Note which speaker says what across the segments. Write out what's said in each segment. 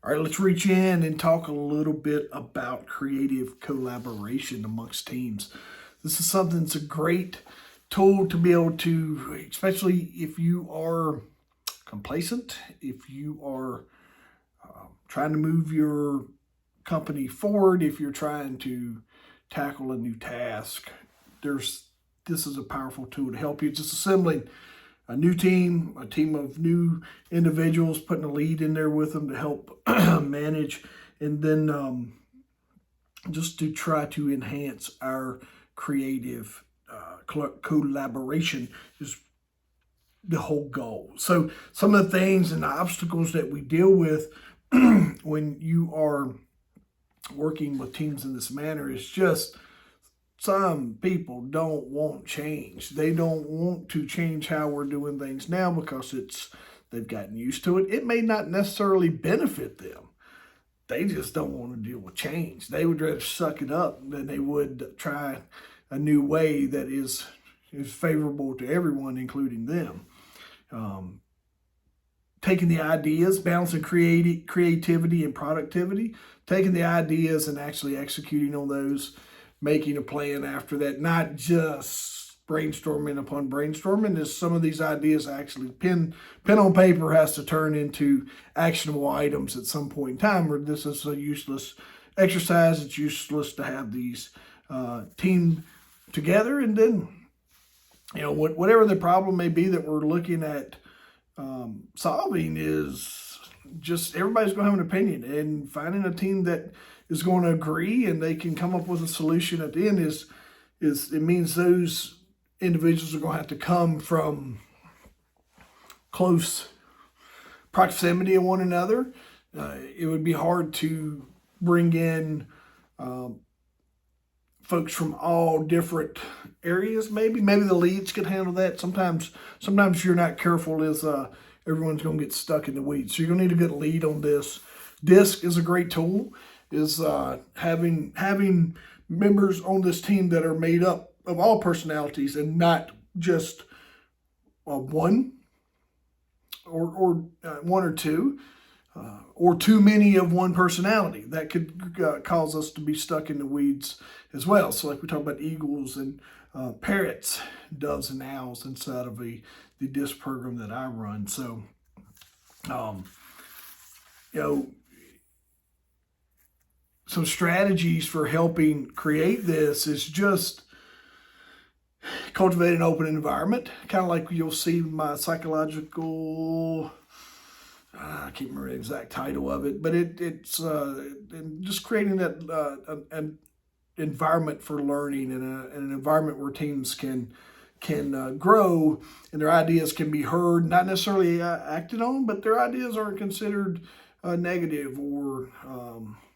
Speaker 1: All right, let's reach in and talk a little bit about creative collaboration amongst teams. This is something that's a great tool to be able to, especially if you are complacent, if you are trying to move your company forward, if you're trying to tackle a new task. There's This is a powerful tool to help you. Just assembling a new team, a team of new individuals, putting a lead in there with them to help manage, and then just to try to enhance our creative collaboration is the whole goal. So some of the things and the obstacles that we deal with when you are working with teams in this manner is just some people don't want change. They don't want to change how we're doing things now because they've gotten used to it. It may not necessarily benefit them. They just don't want to deal with change. They would rather suck it up than they would try a new way that is favorable to everyone, including them. Taking the ideas, balancing creativity and productivity, taking the ideas and actually executing on those, making a plan after that, not just brainstorming upon brainstorming. Is some of these ideas actually pen on paper has to turn into actionable items at some point in time, or this is a useless exercise. It's useless to have these team together. And then, whatever the problem may be that we're looking at solving, is just everybody's going to have an opinion, and finding a team that is going to agree and they can come up with a solution at the end is it means those individuals are going to have to come from close proximity of one another. It would be hard to bring in folks from all different areas. Maybe the leads could handle that. Sometimes if you're not careful, is everyone's going to get stuck in the weeds. So you're going to need a good lead on this. DISC is a great tool. Is having members on this team that are made up of all personalities and not just one or one or two. Or too many of one personality. That could cause us to be stuck in the weeds as well. So like we talk about eagles and parrots, doves and owls inside of the DISC program that I run. So, some strategies for helping create this is just cultivate an open environment, kind of like you'll see my psychological, I can't remember the exact title of it, but it's just creating that an environment for learning, and an environment where teams can grow and their ideas can be heard, not necessarily acted on, but their ideas aren't considered negative, or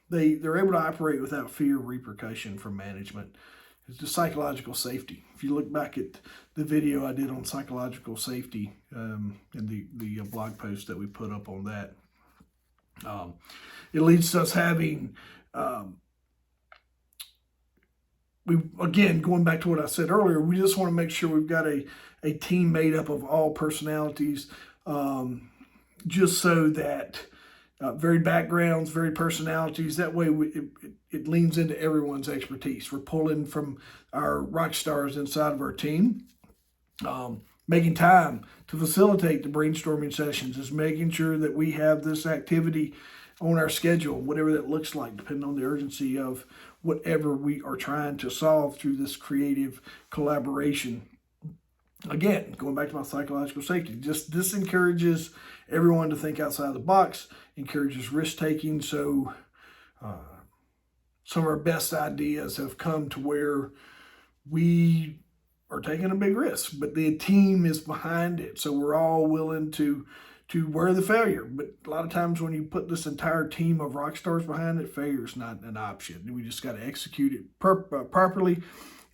Speaker 1: they're able to operate without fear of repercussion from management. It's the psychological safety. If you look back at the video I did on psychological safety, and the blog post that we put up on that, it leads to us having, again, going back to what I said earlier, we just want to make sure we've got a team made up of all personalities, just so that varied backgrounds, varied personalities. That way, it leans into everyone's expertise. We're pulling from our rock stars inside of our team. Making time to facilitate the brainstorming sessions is making sure that we have this activity on our schedule, whatever that looks like, depending on the urgency of whatever we are trying to solve through this creative collaboration. Again, going back to my psychological safety, just this encourages everyone to think outside the box, encourages risk taking. So some of our best ideas have come to where we are taking a big risk, but the team is behind it. So we're all willing to wear the failure. But a lot of times when you put this entire team of rock stars behind it, failure is not an option. We just got to execute it properly,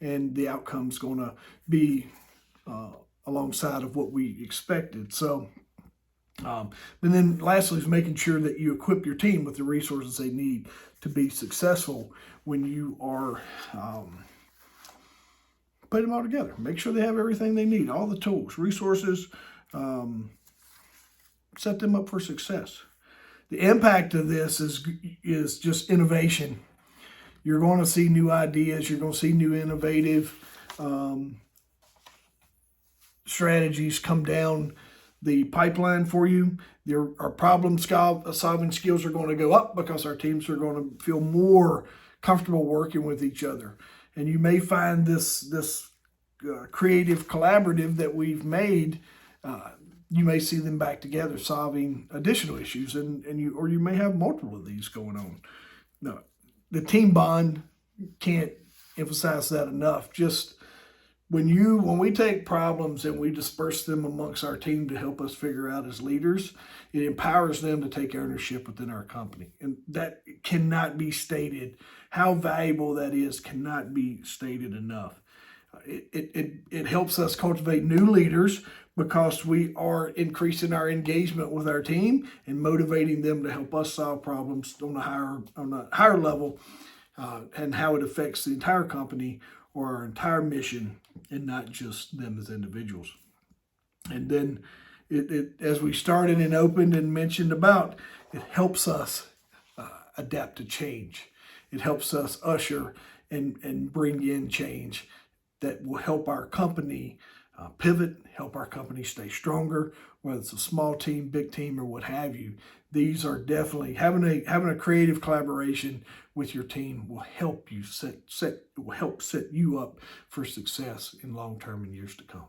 Speaker 1: and the outcome's going to be alongside of what we expected. So, and then lastly is making sure that you equip your team with the resources they need to be successful when you are putting them all together. Make sure they have everything they need, all the tools, resources, set them up for success. The impact of this is just innovation. You're going to see new ideas. You're going to see new innovative strategies come down the pipeline for you. Our problem solving skills are going to go up because our teams are going to feel more comfortable working with each other. And you may find this creative collaborative that we've made, you may see them back together solving additional issues, and you may have multiple of these going on. No, the team bond, can't emphasize that enough. Just when we take problems and we disperse them amongst our team to help us figure out as leaders, it empowers them to take ownership within our company. And that cannot be stated. How valuable that is cannot be stated enough. It helps us cultivate new leaders because we are increasing our engagement with our team and motivating them to help us solve problems on a higher level, and how it affects the entire company or our entire mission, and not just them as individuals. And then as we started and opened and mentioned about, it helps us adapt to change. It helps us usher and bring in change that will help our company pivot, help our company stay stronger, whether it's a small team, big team, or what have you. These are definitely having a creative collaboration with your team will help you set you up for success in long term and years to come.